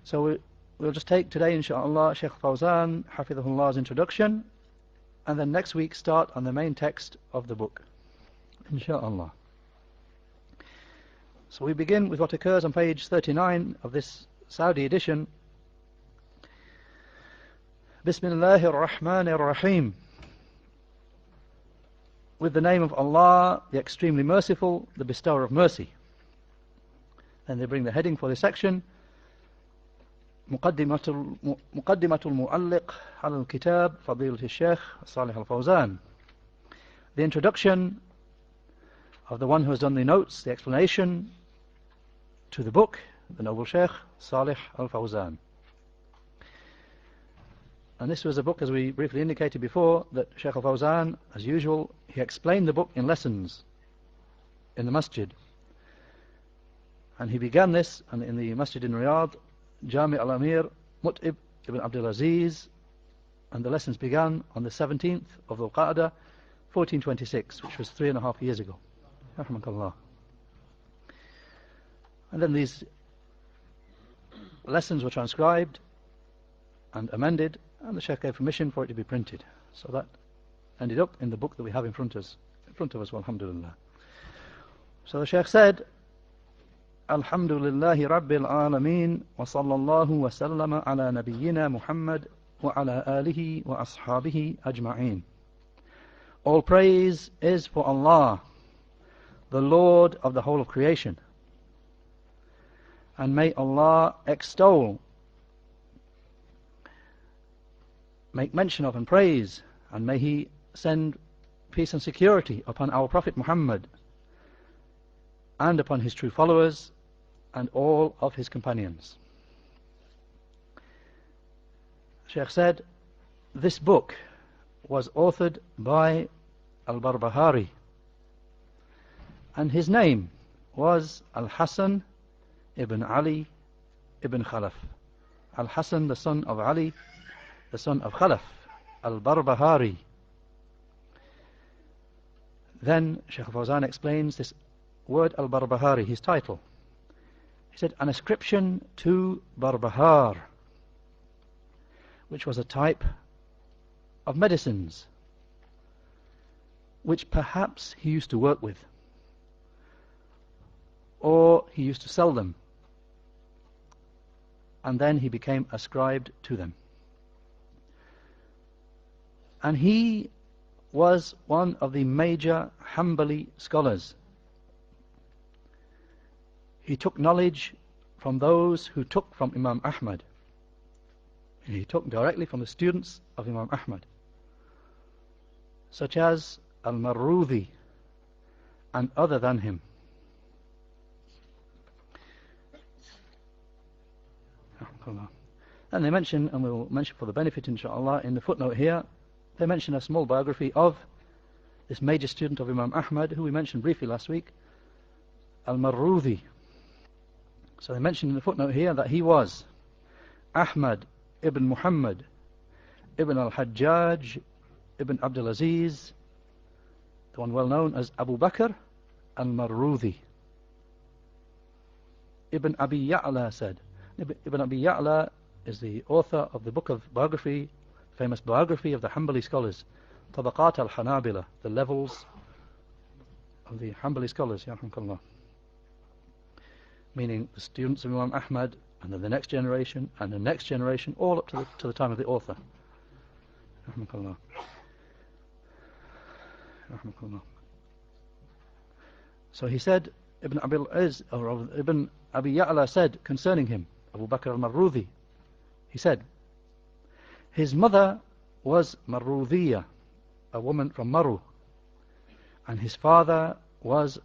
So we'll just take today, inshaAllah, Shaykh Fawzan, Hafidhahullah's introduction, and then next week start on the main text of the book, inshaAllah. So we begin with what occurs on page 39 of this Saudi edition. Bismillahir Rahmanir Rahim. With the name of Allah, the extremely merciful, the bestower of mercy. And they bring the heading for this section, مقدمة المؤلق على الكتاب فضيلة الشيخ صالح الفوزان. The introduction of the one who has done the notes, the explanation to the book, the noble Shaykh Salih al-Fawzan. And this was a book, as we briefly indicated before, that Shaykh al-Fawzan, as usual, he explained the book in lessons in the masjid. And he began this in the masjid in Riyadh, Jami al-Amir Mut'ib ibn Abdul Aziz, and the lessons began on the 17th of Dhul Qa'dah, 1426, which was 3.5 years ago. Rahmakallah. And then these lessons were transcribed and amended, and the Shaykh gave permission for it to be printed. So that ended up in the book that we have in front of us, alhamdulillah. So the Shaykh said, Alhamdulillahi Rabbil Alameen, wa sallallahu wa sallama ala nabiyyina Muhammad wa ala alihi wa ashabihi ajma'een. All praise is for Allah, the Lord of the whole of creation. And may Allah extol, make mention of and praise, and may He send peace and security upon our Prophet Muhammad and upon his true followers and all of his companions. Shaykh said, this book was authored by Al-Barbahari, and his name was Al-Hasan ibn Ali ibn Khalaf. Al-Hasan, the son of Ali, the son of Khalaf, Al-Barbahari. Then Shaykh Fawzan explains this word Al-Barbahari, his title. He said, an ascription to Barbahar, which was a type of medicines, which perhaps he used to work with, or he used to sell them, and then he became ascribed to them. And he was one of the major Hanbali scholars. He took knowledge from those who took from Imam Ahmad. He took directly from the students of Imam Ahmad, such as Al-Marruzi and other than him. And they mention, and we'll mention for the benefit inshallah in the footnote here, they mention a small biography of this major student of Imam Ahmad, who we mentioned briefly last week, Al-Marruzi. So they mention in the footnote here that he was Ahmad ibn Muhammad ibn al-Hajjaj ibn Abdul Aziz, the one well known as Abu Bakr al-Marruzi. Ibn Abi Ya'la said, Ibn Abi Ya'la is the author of the book of biography, famous biography of the Hanbali scholars, Tabaqat al-Hanabila, the levels of the Hanbali scholars, yarhamkallah. Meaning the students of Imam Ahmad, and then the next generation, and the next generation, all up to the time of the author. Rahmakallah. Rahmakallah. So he said, Ibn Abi Ya'la said concerning him, Abu Bakr al-Marruzi, he said, his mother was Marruziya, a woman from Maru, and his father was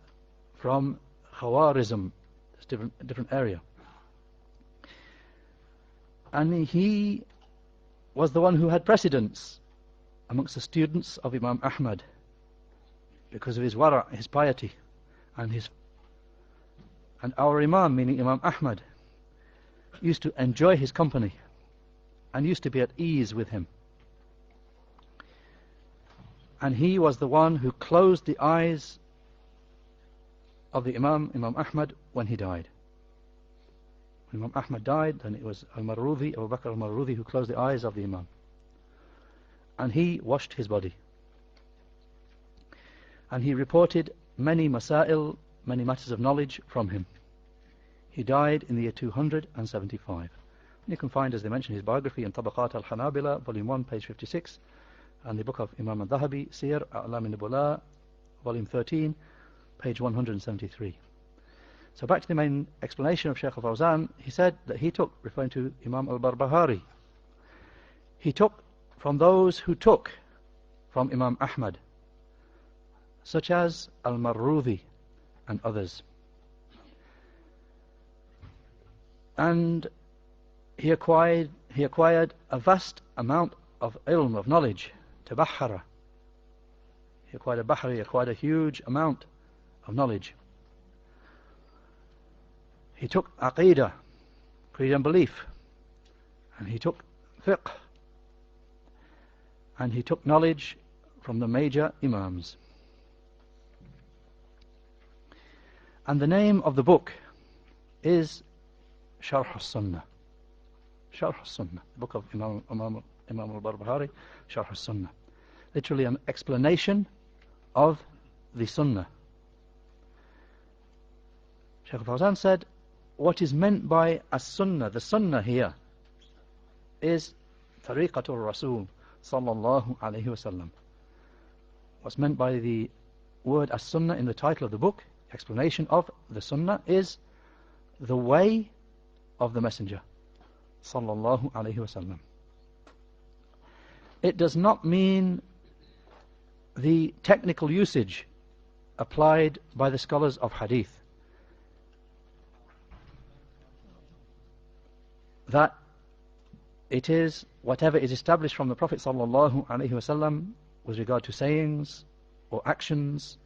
from Khawarizm, a different area. And he was the one who had precedence amongst the students of Imam Ahmad because of his wara', his piety, and our Imam, meaning Imam Ahmad, used to enjoy his company and used to be at ease with him. And he was the one who closed the eyes of the Imam Ahmad, when he died. When Imam Ahmad died, then it was Al-Marudhi, Abu Bakr Al-Marudhi, who closed the eyes of the Imam. And he washed his body. And he reported many masail, many matters of knowledge from him. He died in the year 275. And you can find, as they mention, his biography in Tabaqat al-Hanabila, volume 1, page 56, and the book of Imam al-Dhahabi, Sir A'lam al-Nubala, volume 13, page 173. So back to the main explanation of Shaykh Fawzan, he said that he took, referring to Imam al-Barbahari, he took from those who took from Imam Ahmad, such as al-Marudhi and others. And he acquired a vast amount of ilm, of knowledge, tabahara. He acquired a huge amount of knowledge. He took aqidah, creed and belief, and he took fiqh, and he took knowledge from the major imams. And the name of the book is Sharhu Sunnah. Sharhu Sunnah, the book of Imam al-Barbahari, Sharhu Sunnah. Literally an explanation of the Sunnah. Shaykh Fawzan said, what is meant by as-Sunnah, the Sunnah here, is Tariqatul Rasul sallallahu alayhi wasallam. What's meant by the word as-Sunnah in the title of the book, explanation of the Sunnah, is the way of the Messenger sallallahu alayhi wasallam. It does not mean the technical usage applied by the scholars of hadith, that it is whatever is established from the Prophet sallallahu alaihi wasallam with regard to sayings or actions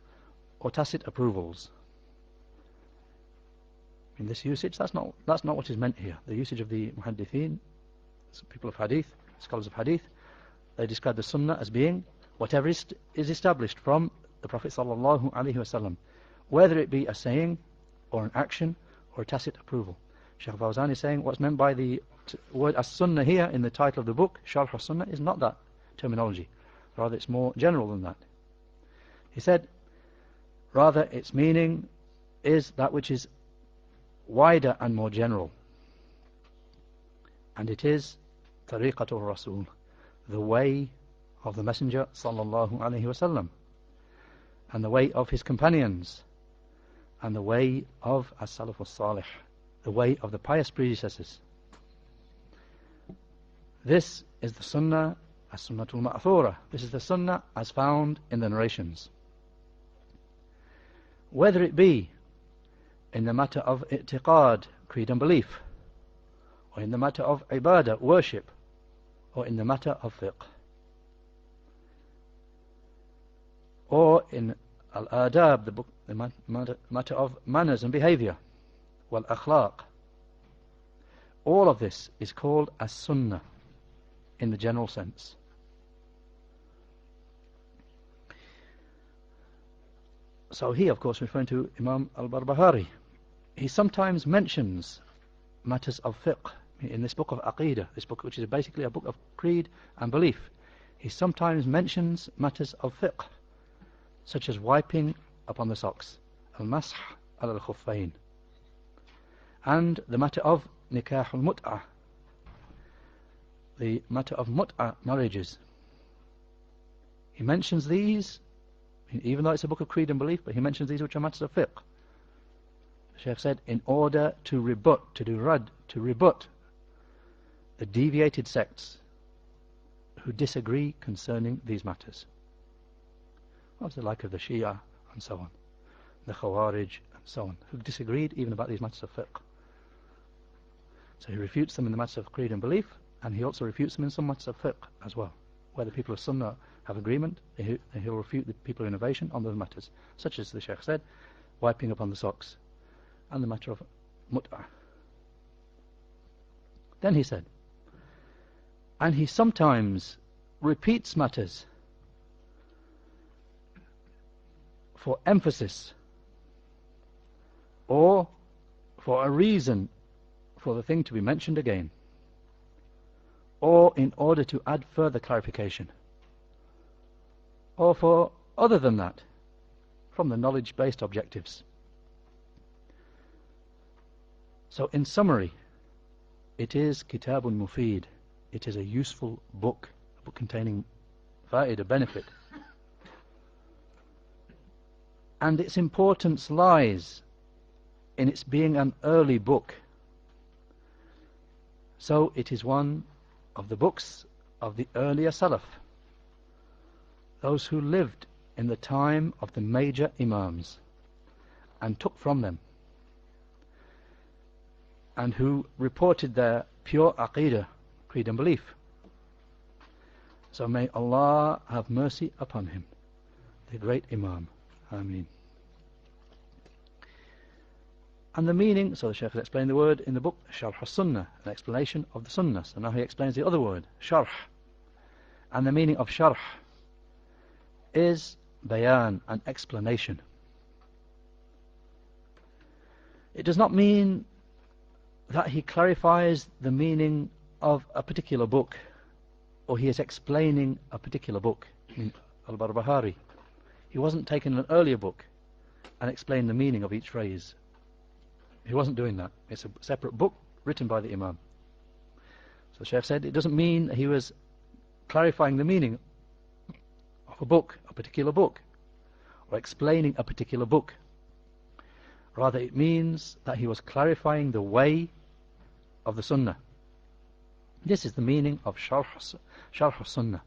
or tacit approvals. In this usage, that's not what is meant here. The usage of the muhaddithin, people of hadith, scholars of hadith, they describe the Sunnah as being whatever is established from the Prophet sallallahu alaihi wasallam, whether it be a saying or an action or a tacit approval. Shaykh Fawzan is saying what's meant by the word as-Sunnah here in the title of the book, Sharh as-Sunnah, is not that terminology. Rather, it's more general than that. He said, rather, its meaning is that which is wider and more general. And it is Tariqatul Rasul, the way of the Messenger sallallahu alaihi wasallam, and the way of his companions, and the way of as-Salaf as-Salih, the way of the pious predecessors. This is the Sunnah as-Sunnatul Ma'thura. This is the Sunnah as found in the narrations. Whether it be in the matter of i'tiqad, creed and belief, or in the matter of ibadah, worship, or in the matter of fiqh, or in al-adab, the book, the matter of manners and behavior, wal-akhlaq. All of this is called as-Sunnah in the general sense. So he, of course, referring to Imam al-Barbahari, he sometimes mentions matters of fiqh in this book of Aqidah, this book which is basically a book of creed and belief. He sometimes mentions matters of fiqh, such as wiping upon the socks, al-masah al-khuffayn, and the matter of nikah al-mut'ah, the matter of mut'ah marriages. He mentions these, even though it's a book of creed and belief, but he mentions these which are matters of fiqh. The Shaykh said, in order to rebut, to do rad, to rebut the deviated sects who disagree concerning these matters. What's the like of the Shia and so on, the Khawarij and so on, who disagreed even about these matters of fiqh. So he refutes them in the matters of creed and belief, and he also refutes them in some matters of fiqh as well. Where the people of Sunnah have agreement, he'll refute the people of innovation on those matters, such as the Shaykh said, wiping upon the socks, and the matter of mut'ah. Then he said, and he sometimes repeats matters for emphasis or for a reason for the thing to be mentioned again, or in order to add further clarification, or for other than that, from the knowledge-based objectives. So in summary, it is Kitabun Mufid. It is a useful book, a book containing fa'idah, benefit. And its importance lies in its being an early book. So it is one of the books of the earlier Salaf, those who lived in the time of the major Imams and took from them, and who reported their pure Aqidah, creed and belief. So may Allah have mercy upon him, the great Imam. Ameen. And the meaning, so the Shaykh has explained the word in the book, Sharhu Sunnah, an explanation of the Sunnah. So now he explains the other word, Sharh. And the meaning of Sharh is bayan, an explanation. It does not mean that he clarifies the meaning of a particular book, or he is explaining a particular book. Al-Barbahari, he wasn't taking an earlier book and explained the meaning of each phrase. He wasn't doing that. It's a separate book written by the Imam. So Shaykh said it doesn't mean he was clarifying the meaning of a book, a particular book, or explaining a particular book. Rather, it means that he was clarifying the way of the Sunnah. This is the meaning of Sharh Sunnah,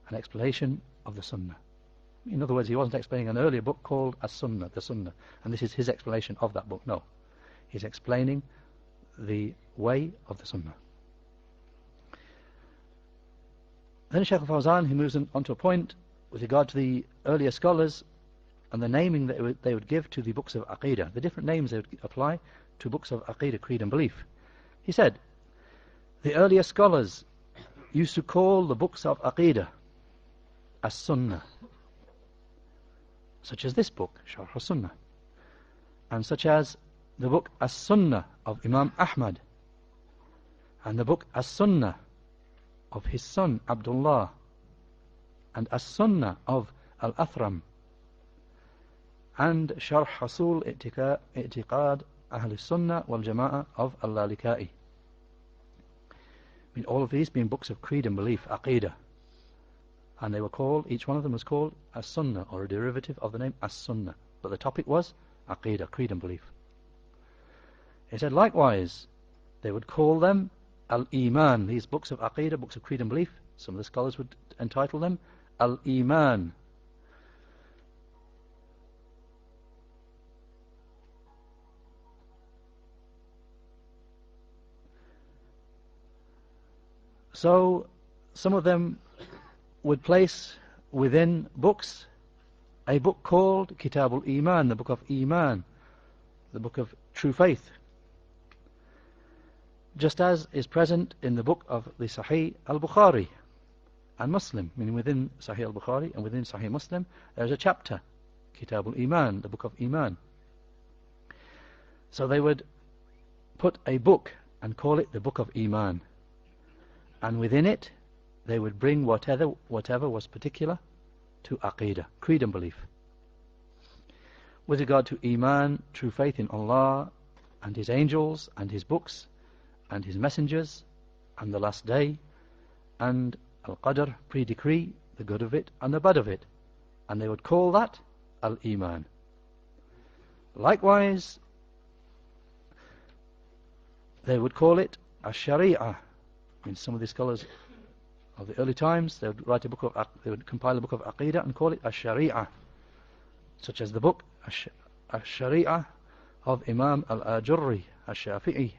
an explanation of the Sunnah. In other words, he wasn't explaining an earlier book called As-Sunnah, the Sunnah, and this is his explanation of that book. No, he's explaining the way of the Sunnah. Then Shaykh Fawzan, he moves on to a point with regard to the earlier scholars and the naming that they would give to the books of Aqidah, the different names they would apply to books of Aqidah, creed and belief. He said, the earlier scholars used to call the books of Aqidah As-Sunnah, such as this book, Sharh Sunnah, and such as the book As-Sunnah of Imam Ahmad, and the book As-Sunnah of his son Abdullah, and As-Sunnah of Al-Athram, and Sharh Hasul I'tiqad Ahl Sunnah wal Jama'ah of Al-Lalikai. I mean, all of these being books of creed and belief, Aqidah. And they were called, each one of them was called As-Sunnah, or a derivative of the name As-Sunnah. But the topic was Aqidah, creed and belief. He said, likewise, they would call them Al-Iman, these books of Aqidah, books of creed and belief. Some of the scholars would entitle them Al-Iman. So, some of them would place within books a book called Kitabul Iman, the book of Iman, the book of true faith, just as is present in the book of the Sahih al-Bukhari and Muslim, meaning within Sahih al-Bukhari and within Sahih Muslim there is a chapter, Kitabul Iman, the book of Iman. So they would put a book and call it the book of Iman, and within it they would bring whatever was particular to Aqidah, creed and belief. With regard to Iman, true faith in Allah and His angels and His books and His messengers and the last day, and Al-Qadr, pre-decree, the good of it and the bad of it. And they would call that Al-Iman. Likewise, they would call it Ash-Shari'ah. I mean, some of the scholars of the early times, they would write a book of, they would compile a book of Aqidah and call it Ash-Shari'ah, such as the book Ash-Shari'ah of Imam Al-Ajurri, Ash-Shafi'i.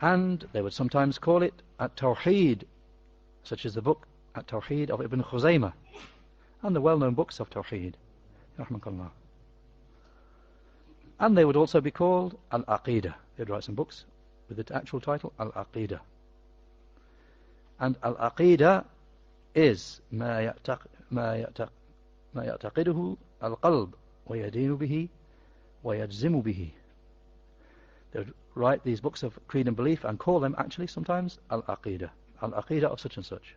And they would sometimes call it At-Tawheed, such as the book At-Tawheed of Ibn Khuzaymah, and the well-known books of Tawheed. Rahmakallah. And they would also be called Al-Aqidah. They'd write some books with the actual title Al-Aqidah. And Al-Aqidah is ما يعتقده القلب ويدين به ويجزم به. They would write these books of creed and belief and call them actually sometimes al-aqidah of such and such.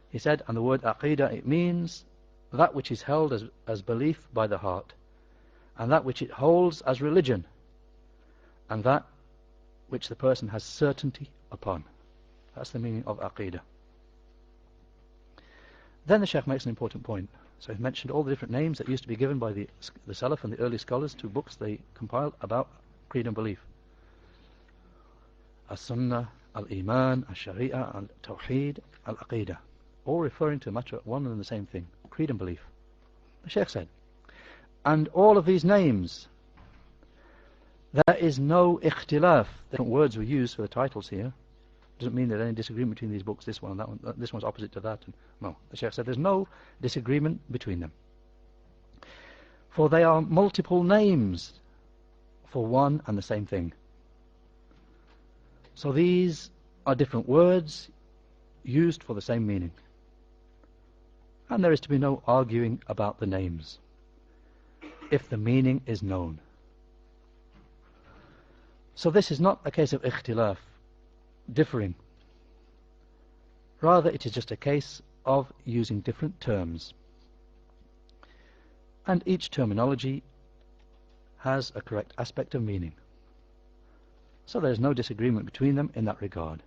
He said, and the word aqidah, it means that which is held as belief by the heart, and that which it holds as religion, and that which the person has certainty upon. That's the meaning of aqidah. Then the Shaykh makes an important point. So he mentioned all the different names that used to be given by the Salaf and the early scholars to books they compiled about creed and belief. As-Sunnah, Al-Iman, Al-Sharia, Al-Tawheed, Al-Aqidah. All referring to much one and the same thing, creed and belief. The Shaykh said, and all of these names, there is no ikhtilaf. Different words were used for the titles here. Doesn't mean there's any disagreement between these books, this one and that one. This one's opposite to that. No, the Shaykh said there's no disagreement between them. For they are multiple names for one and the same thing. So these are different words used for the same meaning. And there is to be no arguing about the names if the meaning is known. So this is not a case of ikhtilaf, differing. Rather, it is just a case of using different terms. And each terminology has a correct aspect of meaning. So there is no disagreement between them in that regard.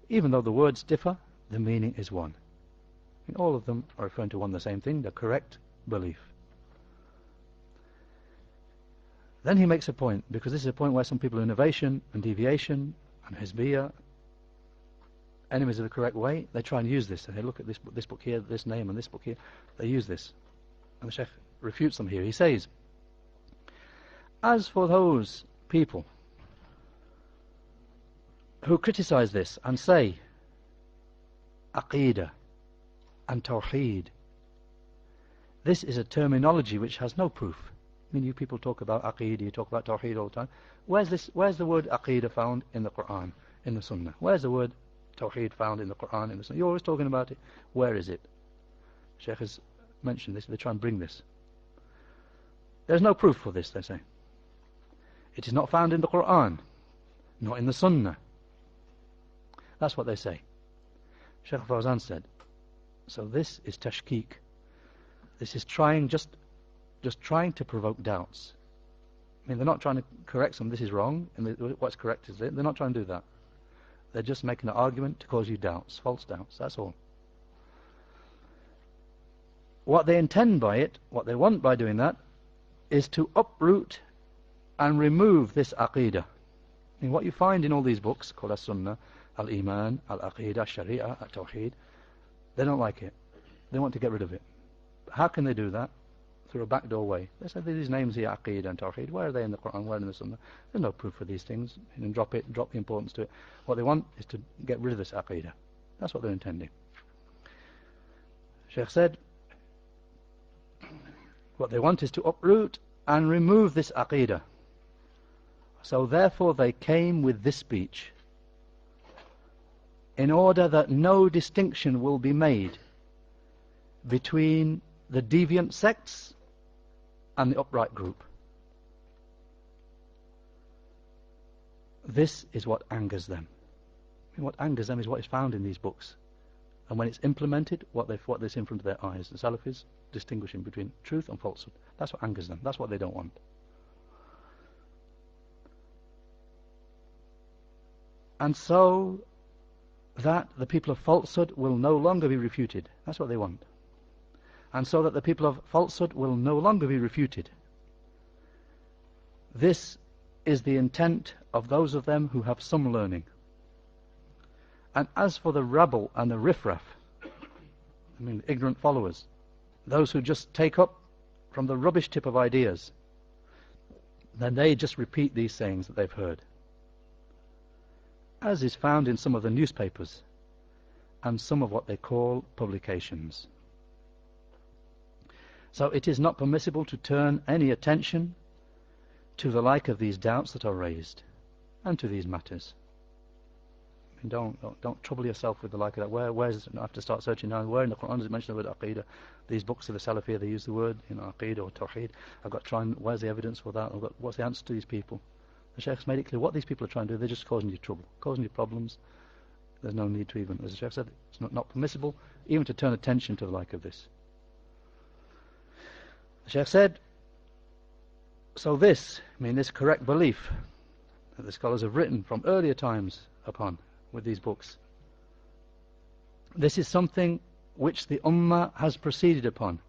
Even though the words differ, the meaning is one. And all of them are referring to one and the same thing, the correct belief. Then he makes a point, because this is a point where some people are innovation and deviation and hizbiyah, enemies of the correct way, they try and use this. And they look at this book here, this name, and this book here. They use this. And the Shaykh refutes them here. He says, as for those people who criticize this and say aqidah and tawheed, this is a terminology which has no proof. I mean, you people talk about aqidah, you talk about tawheed all the time. Where's the word aqidah found in the Quran, in the Sunnah? Where's the word tawheed found in the Quran, in the Sunnah? You're always talking about it. Where is it? Shaykh has mentioned this. They try and bring this. There's no proof for this, they say. It is not found in the Quran, not in the Sunnah. That's what they say. Shaykh Fawzan said, so this is tashkik. This is trying, just trying to provoke doubts. I mean, they're not trying to correct some, this is wrong, and what's correct is it. They're not trying to do that. They're just making an argument to cause you doubts, false doubts, that's all. What they intend by it, what they want by doing that, is to uproot and remove this aqidah. And what you find in all these books called As-Sunnah, Al-Iman, Al-Aqidah, Sharia, Al-Tawheed, they don't like it. They want to get rid of it. But how can they do that? Through a backdoor way. They say these names here, Aqidah and Tawheed, where are they in the Quran, where in the Sunnah? There's no proof for these things. And drop the importance to it. What they want is to get rid of this Aqidah. That's what they're intending. Shaykh said, what they want is to uproot and remove this Aqidah. So therefore they came with this speech, in order that no distinction will be made between the deviant sects and the upright group. This is what angers them. And what angers them is what is found in these books. And when it's implemented, what they see in front of their eyes. The Salafis distinguishing between truth and falsehood. That's what angers them. That's what they don't want. And so that the people of falsehood will no longer be refuted. That's what they want. And so that the people of falsehood will no longer be refuted. This is the intent of those of them who have some learning. And as for the rabble and the riffraff, I mean ignorant followers, those who just take up from the rubbish tip of ideas, then they just repeat these sayings that they've heard, as is found in some of the newspapers and some of what they call publications. So it is not permissible to turn any attention to the like of these doubts that are raised and to these matters. And don't trouble yourself with the like of that. Where's I have to start searching now? Where in the Quran does it mention the word aqidah? These books of the Salafiyah, they use the word, aqidah or tawheed. I've got to try and where's the evidence for that? What's the answer to these people? The Shaykh's made it clear what these people are trying to do. They're just causing you trouble, causing you problems. There's no need to even, as the Shaykh said, it's not permissible even to turn attention to the like of this. The Shaykh said, so this correct belief that the scholars have written from earlier times upon with these books, this is something which the Ummah has proceeded upon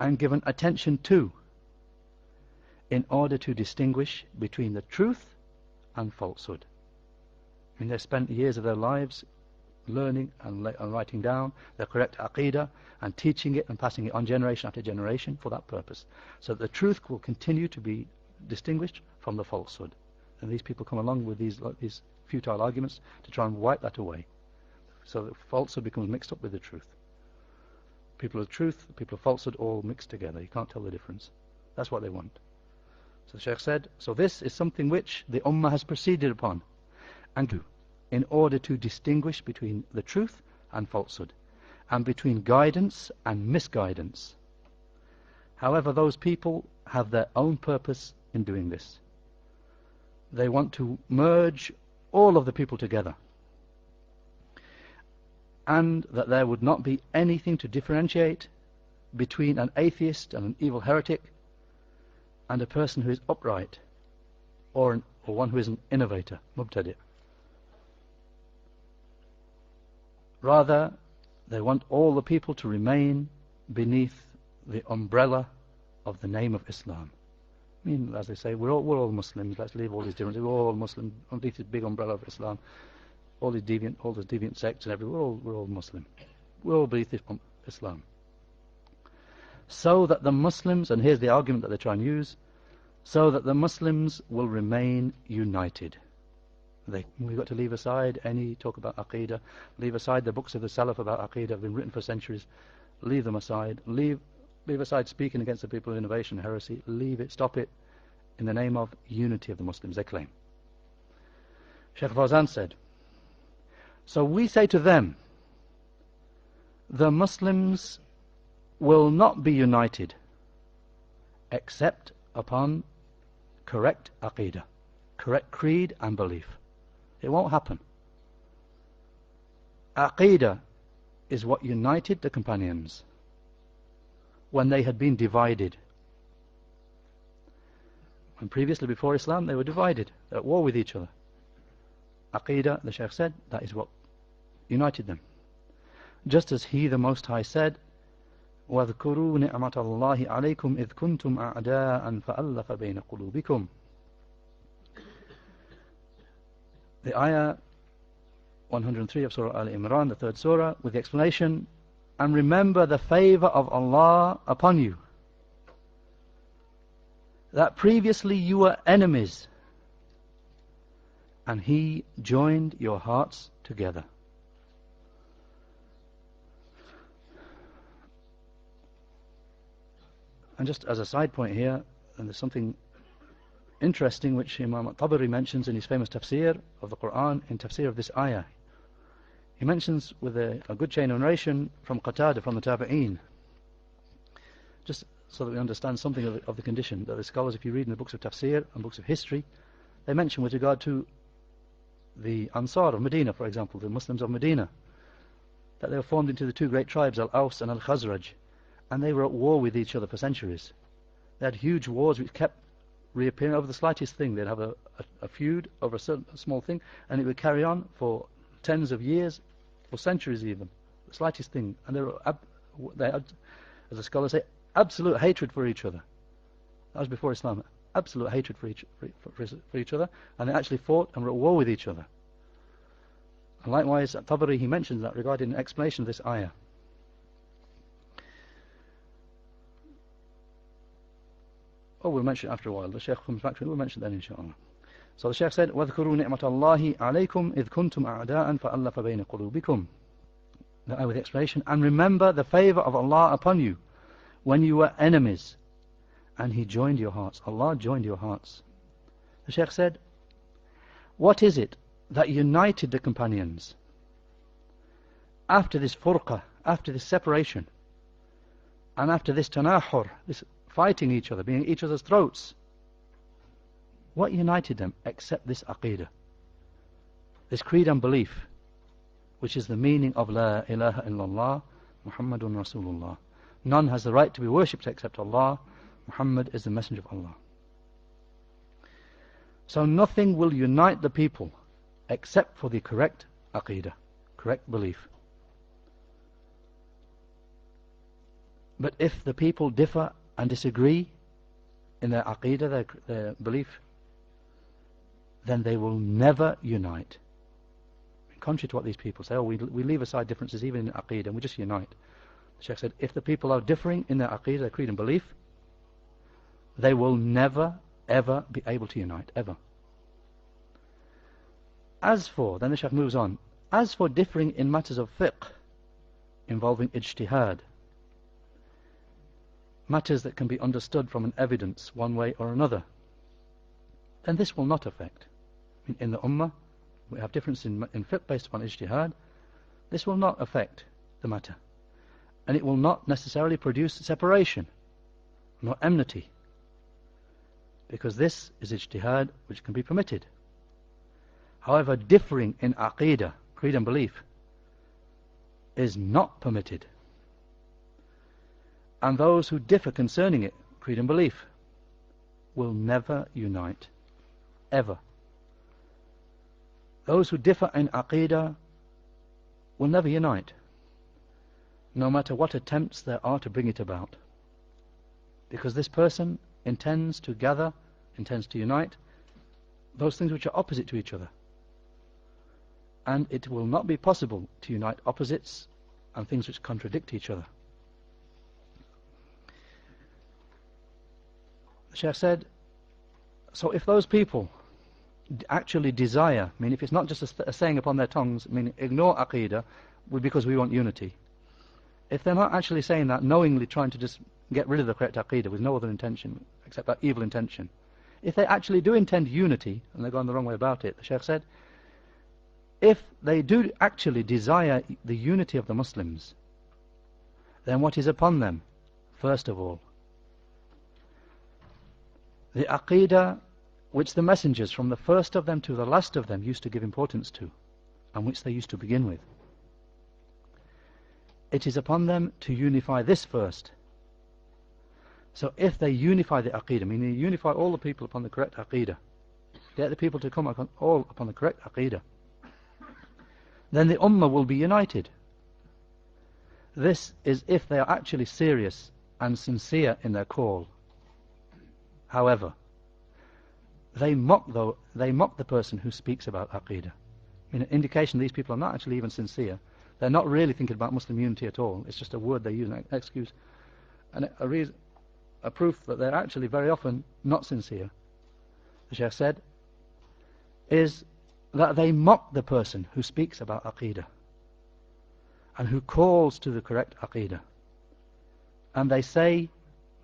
and given attention to in order to distinguish between the truth and falsehood. They spent years of their lives learning and writing down the correct aqidah and teaching it and passing it on generation after generation for that purpose, so that the truth will continue to be distinguished from the falsehood. And these people come along with these futile arguments to try and wipe that away, so that falsehood becomes mixed up with the truth. People of truth, people of falsehood, all mixed together. You can't tell the difference. That's what they want. So the Shaykh said, so this is something which the Ummah has proceeded upon and do in order to distinguish between the truth and falsehood, and between guidance and misguidance. However, those people have their own purpose in doing this. They want to merge all of the people together, and that there would not be anything to differentiate between an atheist and an evil heretic and a person who is upright, or one who is an innovator, mubtadi'. Rather, they want all the people to remain beneath the umbrella of the name of Islam. As they say, we're all Muslims. Let's leave all these differences. We're all Muslim underneath this big umbrella of Islam. All these deviant sects and everything. We're all Muslim. We're all beneath this Islam. So that the Muslims, and here's the argument that they try and use, so that the Muslims will remain united. We've got to leave aside any talk about aqidah, leave aside the books of the Salaf about aqidah have been written for centuries, leave them aside, leave aside speaking against the people of innovation, heresy, leave it, stop it, in the name of unity of the Muslims, they claim. Shaykh Fawzan said, so we say to them, the Muslims will not be united except upon correct aqidah, correct creed and belief. It won't happen. Aqidah is what united the companions when they had been divided. And previously, before Islam, they were divided, at war with each other. Aqidah, the Shaykh said, that is what united them. Just as He, the Most High, said, وَاذْكُرُوا نِعْمَةَ اللَّهِ عَلَيْكُمْ إِذْ كُنْتُمْ أَعْدَاءً فَأَلَّفَ بَيْنَ قُلُوبِكُمْ. The ayah 103 of Surah Al-Imran, the third surah, with the explanation, and remember the favor of Allah upon you, that previously you were enemies, and He joined your hearts together. And just as a side point here, and there's something interesting which Imam al-Tabari mentions in his famous tafsir of the Quran, in tafsir of this ayah. He mentions with a good chain of narration from Qatada, from the Tabi'een, just so that we understand something of the condition that the scholars, if you read in the books of tafsir and books of history, they mention with regard to the Ansar of Medina, for example, the Muslims of Medina, that they were formed into the two great tribes, Al-Aws and Al-Khazraj, and they were at war with each other for centuries. They had huge wars which kept reappearing over the slightest thing. They'd have a feud over a small thing, and it would carry on for tens of years, for centuries even, the slightest thing. And they had, as the scholars say, absolute hatred for each other. That was before Islam. Absolute hatred for each other, and they actually fought and were at war with each other. And likewise, at Tabari, he mentions that regarding an explanation of this ayah. We'll mention it after a while. The Shaykh comes back to it, we'll mention it then, inshallah. So the Shaykh said, وَاذْكُرُوا نِعْمَةَ اللَّهِ عَلَيْكُمْ إِذْ كُنْتُمْ أَعْدَاءً فَأَلَّفَ بَيْنَ قُلُوبِكُمْ. With the explanation, and remember the favor of Allah upon you when you were enemies, and He joined your hearts. Allah joined your hearts. The Shaykh said, what is it that united the companions after this furqa, after this separation, and after this tanahur, this fighting each other, being at each other's throats? What united them except this aqidah, this creed and belief, which is the meaning of La ilaha illallah Muhammadun Rasulullah. None has the right to be worshipped except Allah. Muhammad is the messenger of Allah. So nothing will unite the people except for the correct aqidah, correct belief. But if the people differ and disagree in their aqidah, their belief, then they will never unite. Contrary to what these people say, we leave aside differences even in aqidah and we just unite. The Shaykh said, if the people are differing in their aqidah, their creed and belief, they will never, ever be able to unite, ever. As for, then the Shaykh moves on, as for differing in matters of fiqh, involving ijtihad, matters that can be understood from an evidence one way or another, then this will not affect. In the ummah, we have difference in fiqh based upon ijtihad. This will not affect the matter, and it will not necessarily produce separation nor enmity, because this is ijtihad which can be permitted. However, differing in aqidah, creed and belief, is not permitted, and those who differ concerning it, creed and belief, will never unite, ever. Those who differ in aqidah will never unite, no matter what attempts there are to bring it about, because this person intends to gather, intends to unite those things which are opposite to each other, and it will not be possible to unite opposites and things which contradict each other. The Shaykh said, so if those people actually desire, I mean, if it's not just a saying upon their tongues, I mean, ignore aqidah because we want unity, if they're not actually saying that, knowingly trying to just get rid of the correct aqidah with no other intention except that evil intention, if they actually do intend unity and they're going the wrong way about it, the Shaykh said, if they do actually desire the unity of the Muslims, then what is upon them, first of all, the aqidah which the messengers from the first of them to the last of them used to give importance to, and which they used to begin with. It is upon them to unify this first. So if they unify the aqidah, meaning unify all the people upon the correct aqidah, get the people to come all upon the correct aqidah, then the ummah will be united. This is if they are actually serious and sincere in their call. However, they mock the person who speaks about aqidah. I mean, an indication these people are not actually even sincere. They're not really thinking about Muslim unity at all. It's just a word they use, an excuse, and a proof that they're actually very often not sincere, the Shaykh said, is that they mock the person who speaks about aqidah and who calls to the correct aqidah. And they say,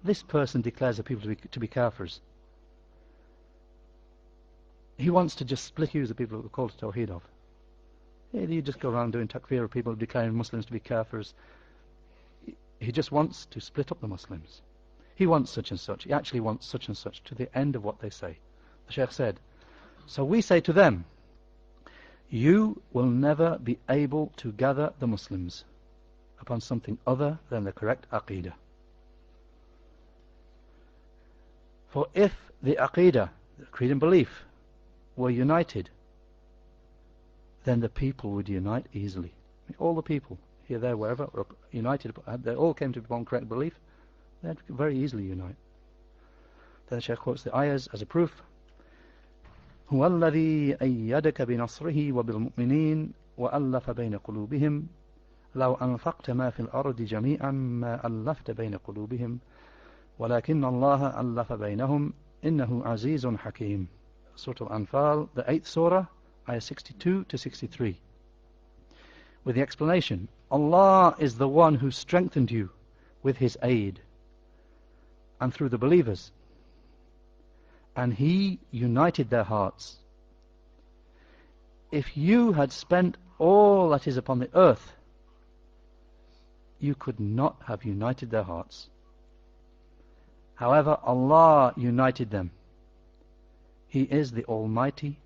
this person declares the people to be kafirs. He wants to just split use the people who are called to Tawheed of. You just go around doing takfir of people declaring Muslims to be kafirs. He just wants to split up the Muslims. He wants such and such. He actually wants such and such, to the end of what they say. The Shaykh said, so we say to them, you will never be able to gather the Muslims upon something other than the correct aqidah. For if the aqidah, the creed and belief, were united, then the people would unite easily. I mean, all the people, here, there, wherever, were united, they all came to upon correct belief, they'd very easily unite. Then the Shaykh quotes the ayahs as a proof. هو الذي أيدك بنصره وبالمؤمنين وألف بين قلوبهم لو أنفقت ما في الأرض جميعا ما ألفت بين قلوبهم ولكن الله ألف بينهم إنه عزيز حكيم. Surah Al-Anfal, the 8th surah, ayah 62 to 63. With the explanation, Allah is the one who strengthened you with his aid and through the believers, and he united their hearts. if you had spent all that is upon the earth, you could not have united their hearts. However, Allah united them. He is the Almighty,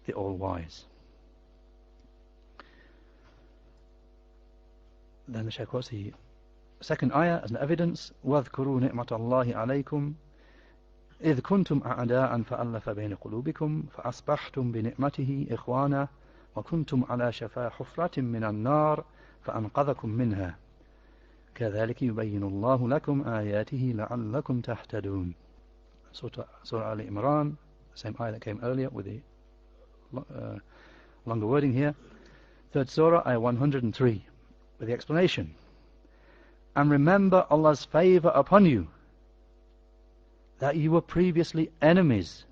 the All-Wise. Then the Shaykh quotes the second ayah as an evidence. وَاذْكُرُوا نِعْمَةَ اللَّهِ عَلَيْكُمْ إِذْ كُنْتُمْ أَعْدَاءً فَأَلَّفَ بَيْنَ قُلُوبِكُمْ فَأَصْبَحْتُمْ بِنِعْمَتِهِ إِخْوَانًا وَكُنْتُمْ عَلَى شَفَا حُفْرَةٍ مِّنَ النَّارِ فَأَنْقَذَكُم مِّنْهَا كَذَلِكَ يُبَيِّنُ اللَّهُ لَكُمْ آيَاتِهِ لَعَلَّكُمْ تَهْتَدُونَ. Surah Al-Imran, the same ayah that came earlier with the longer wording here. Third surah, ayah 103, with the explanation. And remember Allah's favor upon you, that you were previously enemies,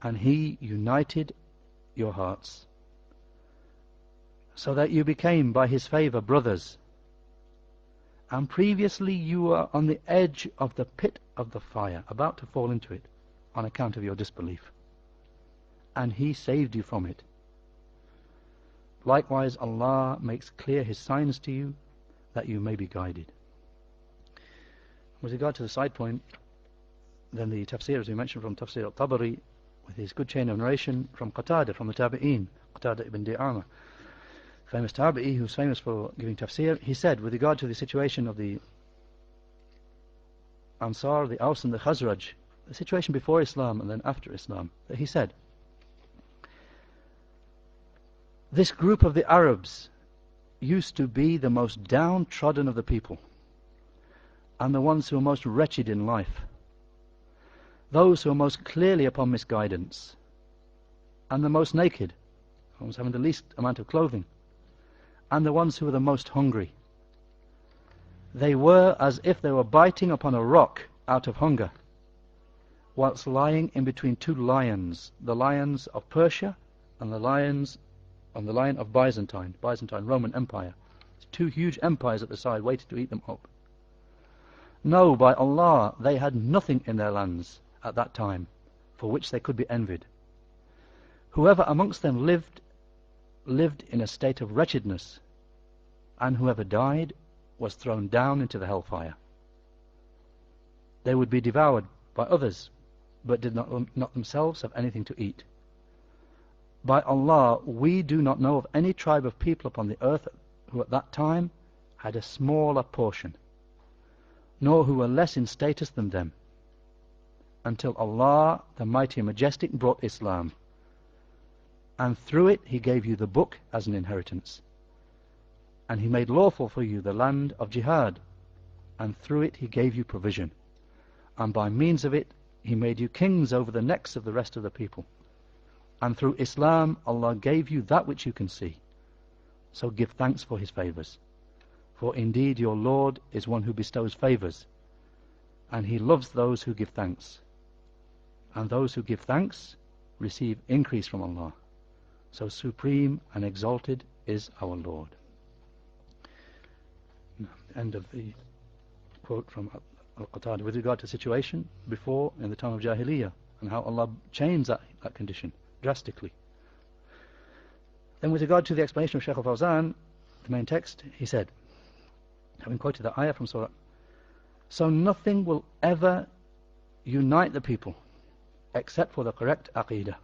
and He united your hearts, so that you became by His favor brothers. And previously you were on the edge of the pit of the fire, about to fall into it on account of your disbelief, and He saved you from it. Likewise, Allah makes clear His signs to you, that you may be guided. With regard to the side point, then the tafsir, as we mentioned, from Tafsir al-Tabari, with his good chain of narration from Qatada, from the Tabi'een, Qatada ibn Di'ama, famous Tabi'i who's famous for giving tafsir, he said, with regard to the situation of the Ansar, the Aus and the Khazraj, the situation before Islam and then after Islam, that he said, this group of the Arabs used to be the most downtrodden of the people, and the ones who were most wretched in life, those who were most clearly upon misguidance, and the most naked, ones having the least amount of clothing, and the ones who were the most hungry. They were as if they were biting upon a rock out of hunger, whilst lying in between two lions, the lions of Persia and the lion of Byzantine Roman Empire. Two huge empires at the side waited to eat them up. No, by Allah, they had nothing in their lands at that time for which they could be envied. Whoever amongst them lived in a state of wretchedness, and whoever died was thrown down into the hellfire. They would be devoured by others, but did not themselves have anything to eat. By Allah, we do not know of any tribe of people upon the earth who at that time had a smaller portion, nor who were less in status than them, until Allah, the Mighty and Majestic, brought Islam, and through it He gave you the book as an inheritance, and He made lawful for you the land of jihad, and through it He gave you provision, and by means of it He made you kings over the necks of the rest of the people. And through Islam, Allah gave you that which you can see. So give thanks for His favors. For indeed your Lord is one who bestows favors, and He loves those who give thanks. And those who give thanks receive increase from Allah. So supreme and exalted is our Lord. End of the quote from Al-Qatada with regard to the situation before, in the time of Jahiliyyah, and how Allah changed that condition drastically. Then with regard to the explanation of Shaykh Fawzan, the main text, he said, having quoted the ayah from Surah, so nothing will ever unite the people except for the correct aqeedah.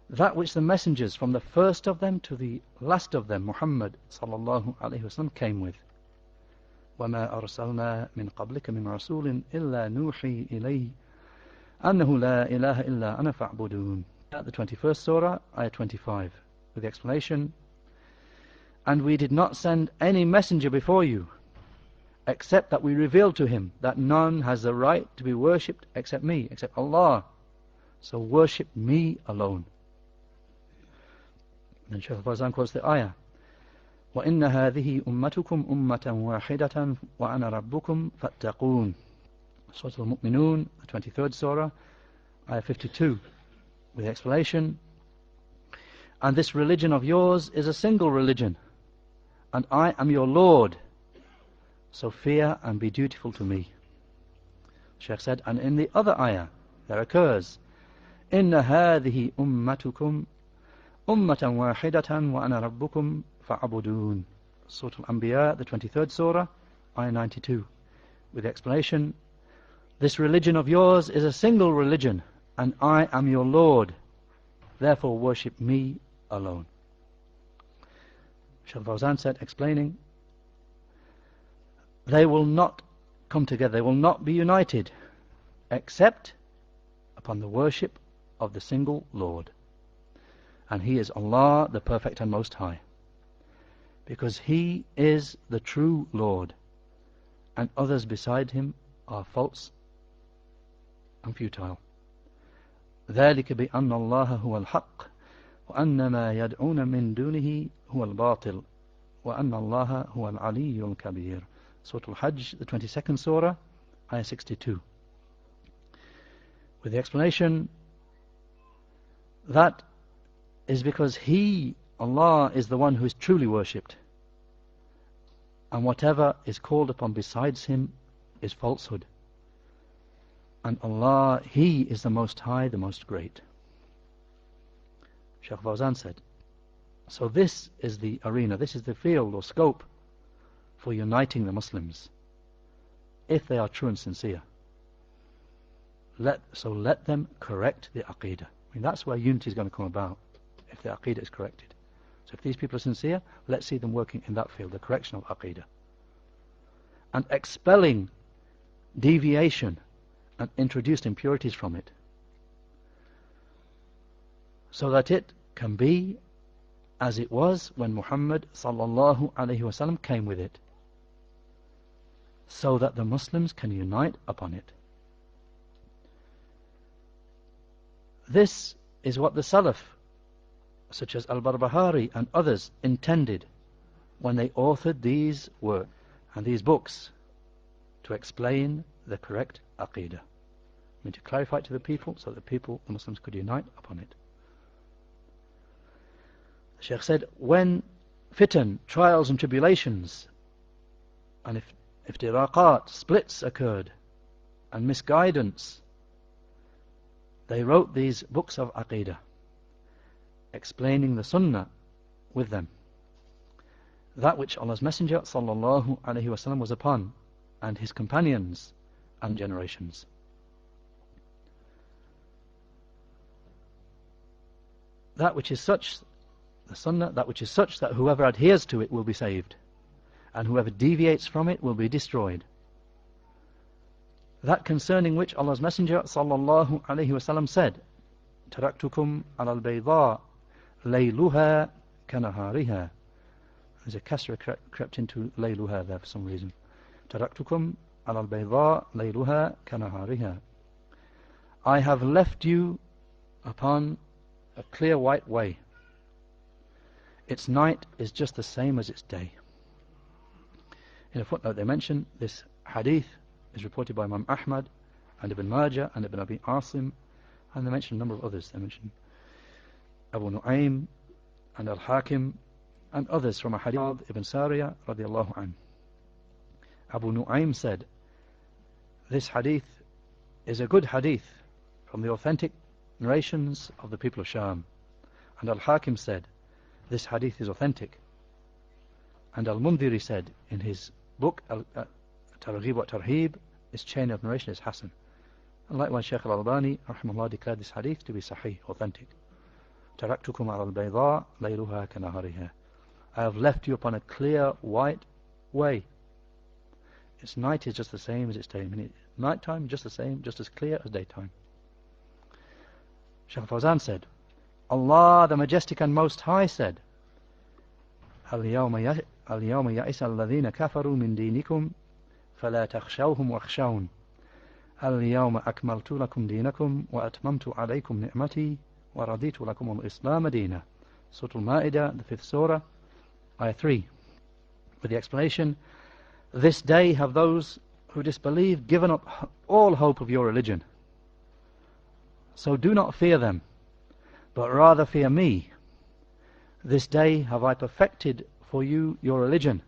That which the messengers from the first of them to the last of them, Muhammad sallallahu alaihi wasallam, came with. وَمَا أَرْسَلْنَا مِنْ قَبْلِكَ مِنْ رَسُولٍ إِلَّا نُوحِي إِلَيْهِ أَنَّهُ لَا إِلَهَ إِلَّا أَنَا فَاعْبُدُونَ. The 21st surah, ayah 25, with the explanation, and we did not send any messenger before you, except that we revealed to him that none has the right to be worshipped except me, except Allah. So worship me alone. Then Shaykh Fawzan quotes the ayah, وَإِنَّ هَذِهِ أُمَّتُكُمْ أُمَّةً وَاحِدَةً وَأَنَا رَبُّكُمْ فَاتَّقُونَ. Surah Al-Mu'minun, the 23rd surah, ayah 52, with the explanation, and this religion of yours is a single religion, and I am your Lord, so fear and be dutiful to me. Shaykh said, and in the other ayah there occurs, إن هذه أمتكم أمة واحدة وأنا ربكم فاعبدون. Surah Al-Anbiya, the 23rd Surah, Ayah 92. With the explanation, this religion of yours is a single religion, and I am your Lord. Therefore worship me alone. Shaykh Fawzan said, explaining, they will not come together, they will not be united, except upon the worship of the single Lord. And He is Allah, the Perfect and Most High. Because He is the true Lord, and others beside Him are false and futile. ذلك بأن الله هو الحق وأن ما يدعون من دونه هو الباطل وأن الله هو العلي الكبير. Surah Al-Hajj, the 22nd Surah, Ayah 62. With the explanation, that is because He, Allah, is the one who is truly worshipped, and whatever is called upon besides Him is falsehood. And Allah, He is the Most High, the Most Great. Shaykh Fawzan said, so this is the arena, this is the field or scope for uniting the Muslims, if they are true and sincere. Let them correct the Aqeedah. I mean, that's where unity is going to come about, if the Aqeedah is corrected. So if these people are sincere, let's see them working in that field, the correction of Aqeedah, and expelling deviation and introduced impurities from it, so that it can be as it was when Muhammad sallallahu alaihi wasallam came with it, so that the Muslims can unite upon it. This is what the Salaf, such as Al-Barbahari and others, intended when they authored these works and these books to explain the correct Aqeedah. I mean, to clarify it to the people, so that the Muslims could unite upon it. The Shaykh said, when fitan, trials and tribulations, and iftiraqat, splits occurred, and misguidance, they wrote these books of Aqeedah, explaining the Sunnah with them, that which Allah's Messenger sallallahu alaihi wasallam was upon, and his companions and generations. That which is such, the Sunnah, that which is such that whoever adheres to it will be saved, and whoever deviates from it will be destroyed. That concerning which Allah's Messenger sallallahu alaihi wasallam said, "Taraktukum ala al-bayda layluha kanahariha." There's a kasra crept into layluha there for some reason. Taraktukum ala al-bayda layluha kanahariha. I have left you upon a clear white way. Its night is just the same as its day. In a footnote they mention this hadith is reported by Imam Ahmad and Ibn Majah and Ibn Abi Asim, and they mention a number of others. They mention Abu Nu'aym and Al-Hakim and others from a hadith Ibn Sariya radiallahu anhu. Abu Nu'aym said, this hadith is a good hadith from the authentic narrations of the people of Sham. And Al-Hakim said, this hadith is authentic. And Al-Mundhiri said in his book Targhib wa Tarhib, this chain of narration is Hasan. And likewise Shaykh Al-Albani rahimahullah declared this hadith to be sahih, authentic. Taraktukum ala al-bayda layluha kanahariha. I have left you upon a clear white way. Its night is just the same as its day. I mean, night time just the same, just as clear as daytime. Shaykh Fawzan said, Allah the Majestic and Most High said, اليوم يئس الذين كفروا من دينكم فلا تخشوهم واخشون اليوم أكملت لكم دينكم وأتممت عليكم نعمتي ورضيت لكم الإسلام دينا. Surah Al-Ma'idah, the 5th Surah, Ayah 3. With the explanation, this day have those who disbelieve given up all hope of your religion. So do not fear them, but rather fear me. This day have I perfected for you your religion,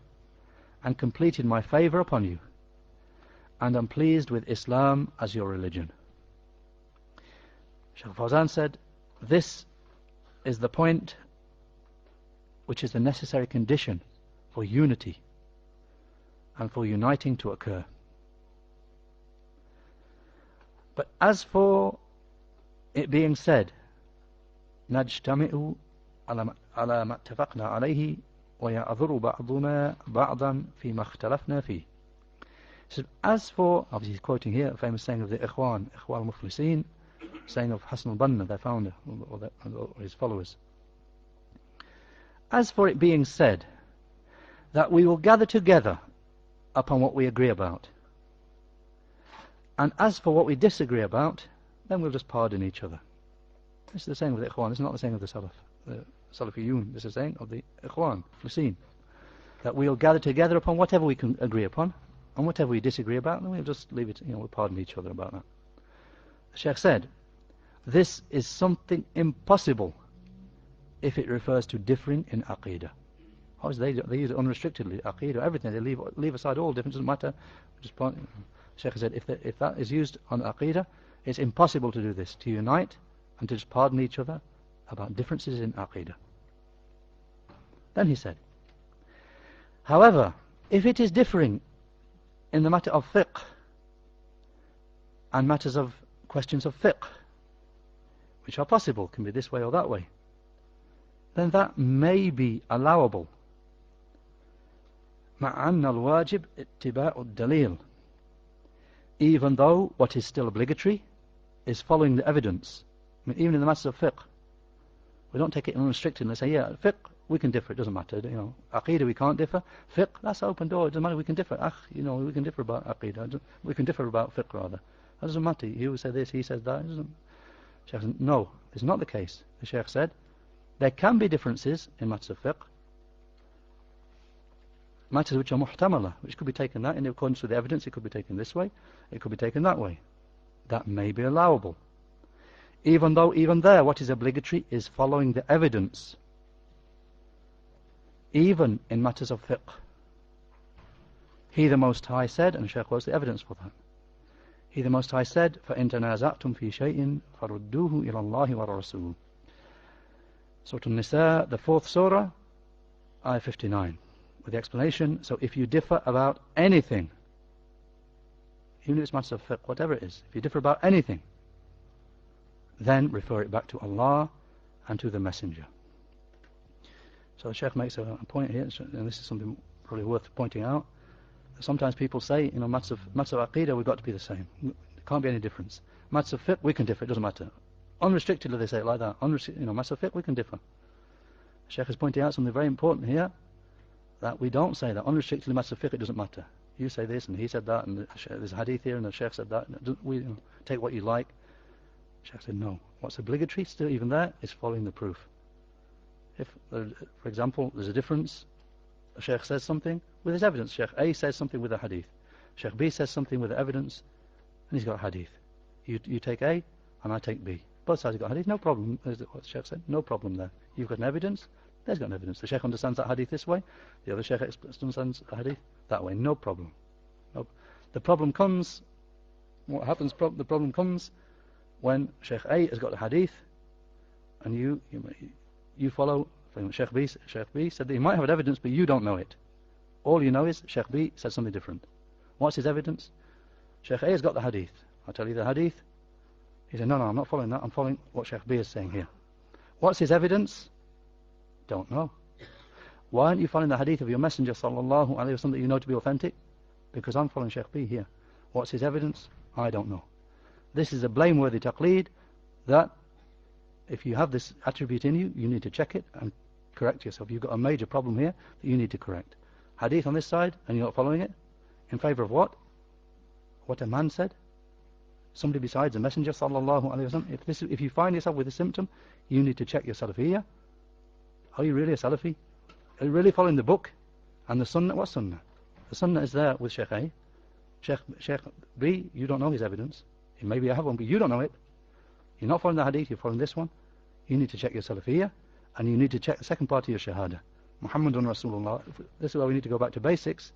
and completed my favour upon you, and am pleased with Islam as your religion. Shaykh Fawzan said, this is the point which is the necessary condition for unity and for uniting to occur. But as for it being said, نجتمع على ما اتفقنا عليه ويعذر بعضنا بعضا فيما اختلفنا فيه. So as for, obviously he's quoting here a famous saying of the Ikhwan al-Muflisin, saying of Hassan al-Banna, their founder, or his followers. As for it being said that we will gather together upon what we agree about, and as for what we disagree about, then we'll just pardon each other. This is the saying of the Ikhwan, this is not the saying of the Salaf, the Salafiyun, this is the saying of the Ikhwan, Muflisin, that we'll gather together upon whatever we can agree upon, and whatever we disagree about, then we'll just leave it, we'll pardon each other about that. The Shaykh said, this is something impossible if it refers to differing in Aqidah. They use it unrestrictedly, Aqidah, everything, they leave aside all difference, doesn't matter. Just point. Shaykh said, if that is used on Aqidah, it's impossible to do this, to unite and to just pardon each other about differences in Aqidah. Then he said, however, if it is differing in the matter of fiqh and matters of questions of fiqh, which are possible, can be this way or that way, then that may be allowable. مع أن الواجب اتباع الدليل, even though what is still obligatory is following the evidence. I mean, even in the matters of fiqh, we don't take it unrestricted and say, yeah, fiqh, we can differ, it doesn't matter, Aqidah we can't differ, fiqh, that's an open door, it doesn't matter, we can differ, we can differ about Aqidah, we can differ about fiqh rather, that doesn't matter, he will say this, he says that, it doesn't. Shaykh said, no, it's not the case. The Shaykh said, there can be differences in matters of fiqh, matters which are muhtamala, which could be taken that in accordance with the evidence, it could be taken this way, it could be taken that way. That may be allowable. Even though even there what is obligatory is following the evidence. Even in matters of fiqh. He the Most High said, and Shaykh quotes the evidence for that. He the Most High said, فَإِن تَنَازَعْتُمْ فِي شَيْءٍ فَرُدُّوهُ إِلَى اللَّهِ وَالرَّسُولِ. Surah An-Nisa, the 4th surah, ayah 59. With the explanation, so if you differ about anything, even if it's matters of fiqh, whatever it is, if you differ about anything, then refer it back to Allah and to the Messenger. So the Shaykh makes a point here, and this is something probably worth pointing out. Sometimes people say, matters of Aqidah, we've got to be the same. There can't be any difference. Matters of fiqh, we can differ, it doesn't matter. Unrestrictedly, they say it like that. Matters of fiqh, we can differ. The Shaykh is pointing out something very important here, that we don't say that. Unrestrictedly, matters of fiqh, it doesn't matter. You say this, and he said that, and there's a hadith here, and the Shaykh said that. We take what you like. The Shaykh said, no. What's obligatory, still even there, is following the proof. If, for example, there's a difference, a Shaykh says something with his evidence. Shaykh A says something with a hadith. Shaykh B says something with the evidence, and he's got a hadith. You take A, and I take B. Both sides have got hadith, no problem. What the Shaykh said, no problem there. You've got an evidence, there's got an evidence. The Shaykh understands that hadith this way, the other Shaykh understands the hadith that way, no problem. No. The problem comes, what happens, the problem comes when Shaykh A has got the hadith, and you follow Shaykh B. Shaykh B said that he might have evidence, but you don't know it. All you know is Shaykh B said something different. What's his evidence? Shaykh A has got the hadith. I'll tell you the hadith. He said, no, I'm not following that. I'm following what Shaykh B is saying here. What's his evidence? Don't know. Why aren't you following the hadith of your Messenger sallallahu alaihi wasallam that you know to be authentic? Because I'm following Shaykh B here. What's his evidence? I don't know. This is a blameworthy taqleed that if you have this attribute in you, you need to check it and correct yourself. You've got a major problem here that you need to correct. Hadith on this side, and you're not following it? In favour of what? What a man said? Somebody besides the Messenger sallallahu alaihi wasallam. If you find yourself with a symptom, you need to check your Salafiyya. Are you really a Salafi? Are you really following the book and the Sunnah? What Sunnah? The Sunnah is there with Shaykh A. Shaykh B, you don't know his evidence. Maybe I have one, but you don't know it. You're not following the hadith, you're following this one. You need to check your Salafiyya, and you need to check the second part of your Shahada. Muhammadun Rasulullah. This is why we need to go back to basics.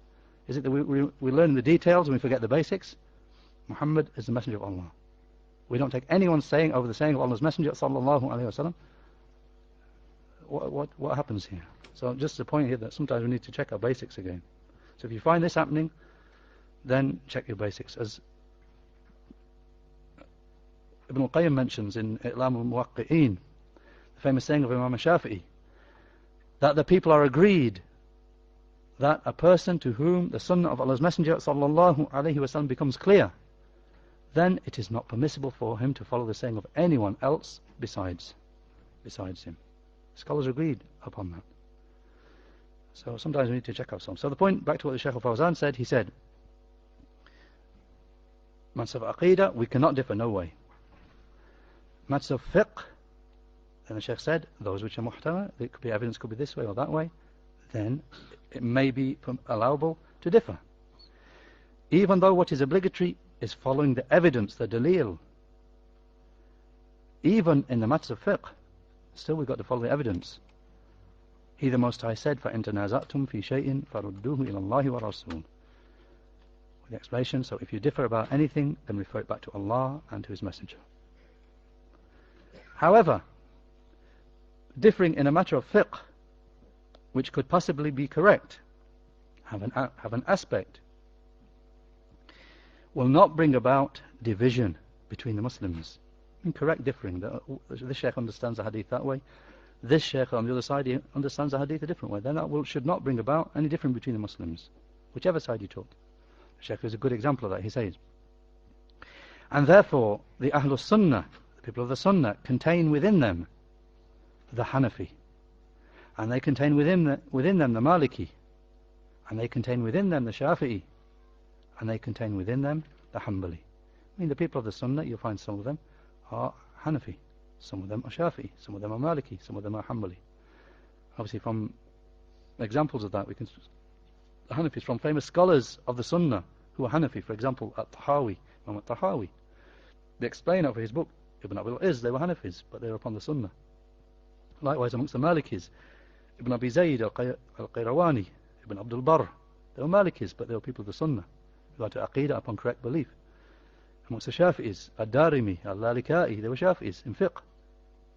Is it that we learn the details and we forget the basics? Muhammad is the Messenger of Allah. we don't take anyone's saying over the saying of Allah's Messenger sallallahu alaihi wasallam, what happens here? So just the point here that sometimes we need to check our basics again. So if you find this happening, then check your basics. As Ibn al-Qayyim mentions in I'lam al-Muwaqqi'een, the famous saying of Imam Shafi'i, that the people are agreed that a person to whom the Sunnah of Allah's Messenger sallallahu alaihi wasallam becomes clear, then it is not permissible for him to follow the saying of anyone else besides him. Scholars agreed upon that. So sometimes we need to check ourselves. So the point, back to what the Shaykh Fawzan said, he said, matters of Aqidah, we cannot differ, no way. Matters of fiqh, then the Shaykh said, those which are muhtamil, it could be evidence, could be this way or that way, then it may be allowable to differ. Even though what is obligatory is following the evidence, the dalil. Even in the matters of fiqh, still we've got to follow the evidence. He, the Most High, said, فَإِن تَنَازَعْتُمْ فِي شَيْءٍ فَرُدُّوهُ إِلَى اللَّهِ وَرَسُولِ. With the explanation, so if you differ about anything, then refer it back to Allah and to His Messenger. However, differing in a matter of fiqh, which could possibly be correct, have an aspect, will not bring about division between the Muslims. Incorrect differing. This Shaykh understands the hadith that way. This Shaykh on the other side, he understands the hadith a different way. Then that should not bring about any difference between the Muslims, whichever side you took. The Shaykh is a good example of that, he says. And therefore, the Ahlus Sunnah, the people of the Sunnah, contain within them the Hanafi. And they contain within them the Maliki. And they contain within them the Shafi'i. And they contain within them the Hanbali. I mean, the people of the Sunnah, you'll find some of them are Hanafi. Some of them are Shafi'i, some of them are Maliki, some of them are Hanbali. Obviously, from examples of that, we can the Hanafis from famous scholars of the Sunnah who are Hanafi. For example, At-Tahawi, Imam At-Tahawi. They explain over his book Ibn Abil Izz, they were Hanafis, but they were upon the Sunnah. Likewise, amongst the Malikis, Ibn Abi Zayd al-Qayrawani, Ibn Abdul Barr, they were Malikis, but they were people of the Sunnah who had to Aqidah upon correct belief. Amongst the Shafi'is, Ad-Darimi, Al-Lalikai, they were Shafi'is in fiqh.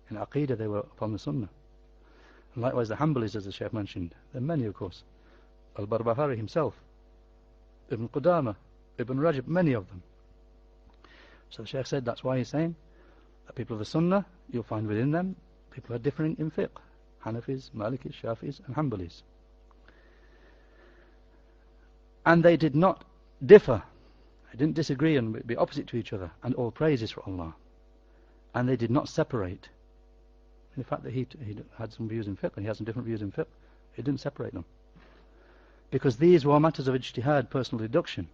In Aqidah, they were upon the Sunnah. And likewise, the Hanbalis, as the Shaykh mentioned, there are many, of course. Al-Barbahari himself, Ibn Qudama, Ibn Rajab, many of them. So the Shaykh said that's why he's saying that people of the Sunnah, you'll find within them people are differing in fiqh. Hanafis, Malikis, Shafis, and Hanbalis. And they did not differ. They didn't disagree and be opposite to each other. And all praise is for Allah. And they did not separate. In the fact that he had some views in fiqh and he had some different views in fiqh, it didn't separate them. Because these were matters of ijtihad, personal deduction,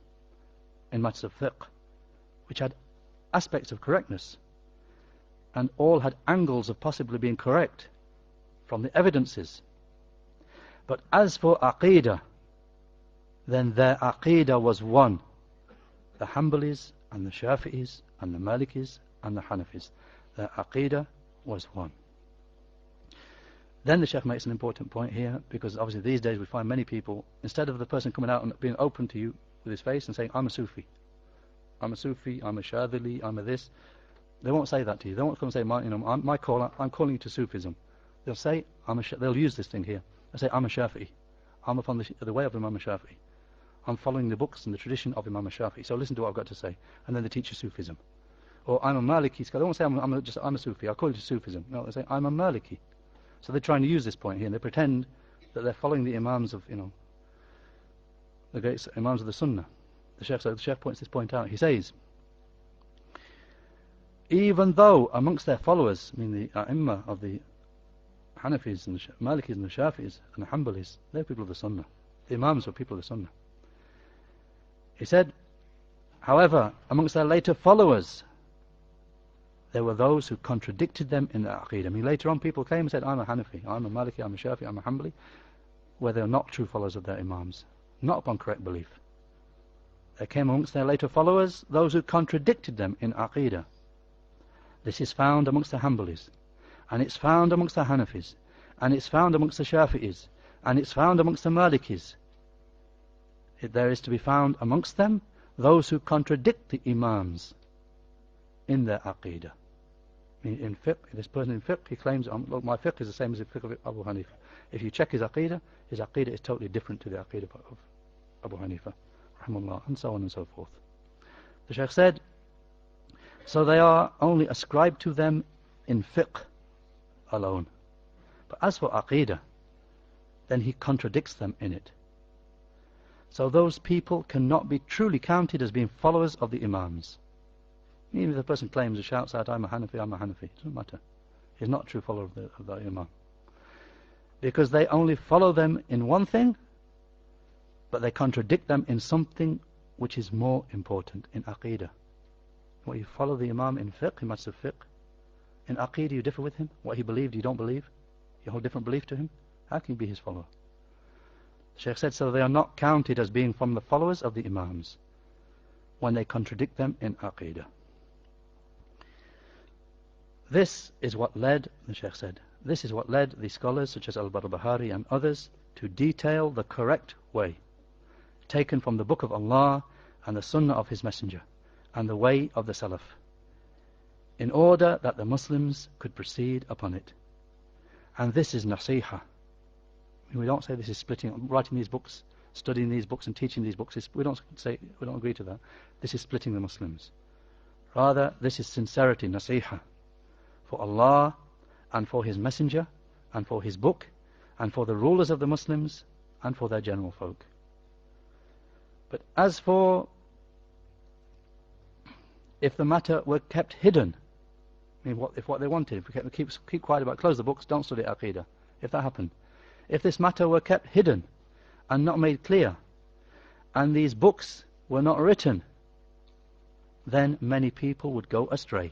in matters of fiqh, which had aspects of correctness, and all had angles of possibly being correct from the evidences. But as for Aqidah, then their Aqidah was one. The Hanbalis and the Shafi'is and the Malikis and the Hanafis, their Aqidah was one. Then the Shaykh makes an important point here, because obviously these days we find many people, instead of the person coming out and being open to you with his face and saying, I'm a Sufi, I'm a Shadhili, I'm a this, they won't say that to you. They won't come and say, I'm calling you to Sufism. They'll say, they'll use this thing here. They'll say, I'm a Shafi'i. I'm upon the way of Imam Shafi'i. I'm following the books and the tradition of Imam Shafi'i. So listen to what I've got to say. And then they teach you Sufism. Or I'm a Maliki. They won't say, I'm a Sufi. I'll call you to Sufism. No, they say, I'm a Maliki. So they're trying to use this point here, and they pretend that they're following the Imams of, the great Imams of the Sunnah. The Shaykh points this point out. He says, even though amongst their followers, I mean the A'imma of the Hanafis and the Malikis and the Shafi'is and the Hanbalis, they're people of the Sunnah. The Imams were people of the Sunnah. He said, however, amongst their later followers, there were those who contradicted them in their Aqidah. I mean, later on people came and said, I'm a Hanafi, I'm a Maliki, I'm a Shafi, I'm a Hanbali, where they were not true followers of their Imams, not upon correct belief. There came amongst their later followers those who contradicted them in Aqidah. This is found amongst the Hanbalis, and it's found amongst the Hanafis, and it's found amongst the Shafi'is, and it's found amongst the Malikis. There is to be found amongst them those who contradict the Imams in their aqidah. In fiqh, this person in fiqh, he claims, look, my fiqh is the same as the fiqh of Abu Hanifa. If you check his aqidah is totally different to the aqidah of Abu Hanifa, rahimahullah, and so on and so forth. The Shaykh said, so they are only ascribed to them in fiqh alone. But as for aqidah, then he contradicts them in it. So those people cannot be truly counted as being followers of the Imams. Even if the person claims or shouts out, I'm a Hanafi, I'm a Hanafi, it doesn't matter. He's not a true follower of the Imam. Because they only follow them in one thing, but they contradict them in something which is more important, in aqidah. What you follow the Imam in fiqh, in matters of fiqh. In aqidah you differ with him. What he believed you don't believe. You hold different belief to him. How can you be his follower? The Shaykh said, so they are not counted as being from the followers of the Imams when they contradict them in aqidah. This is what led, the Shaykh said, this is what led the scholars such as Barbahari and others to detail the correct way taken from the Book of Allah and the Sunnah of His Messenger and the way of the Salaf, in order that the Muslims could proceed upon it. And this is nasiha. We don't say this is splitting, writing these books, studying these books and teaching these books. We don't agree to that. This is splitting the Muslims. Rather, this is sincerity, nasiha, for Allah and for His Messenger and for His book and for the rulers of the Muslims and for their general folk. But as for if the matter were kept hidden, I mean, if what they wanted, if we keep quiet about it, close the books, don't study aqidah, if that happened, if this matter were kept hidden and not made clear, and these books were not written, then many people would go astray.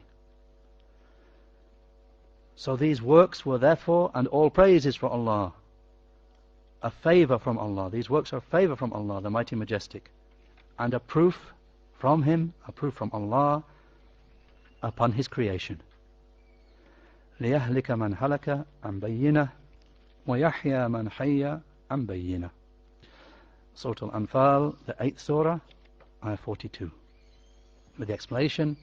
So these works were therefore, and all praise is for Allah, a favor from Allah. These works are a favor from Allah, the Mighty Majestic, and a proof from Him, a proof from Allah upon His creation. لِيَهْلِكَ مَنْ هَلَكَ عَنْ بَيِّنَةٍ وَيَحْيَى مَنْ حَيَّ عَنْ بَيِّنَةٍ. Surah Al-Anfal, the 8th surah, ayah 42. With the explanation,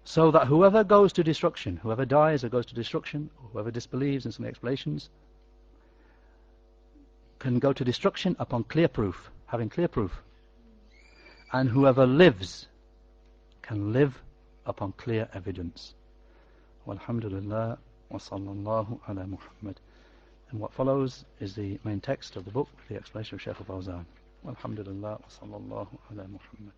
so that whoever goes to destruction, whoever dies or goes to destruction, or whoever disbelieves in some explanations, can go to destruction upon clear proof, having clear proof. And whoever lives can live upon clear evidence. Walhamdulillah wa sallallahu ala Muhammad. And what follows is the main text of the book, the explanation of Shaykh Fawzan. Walhamdulillah wa sallallahu ala Muhammad.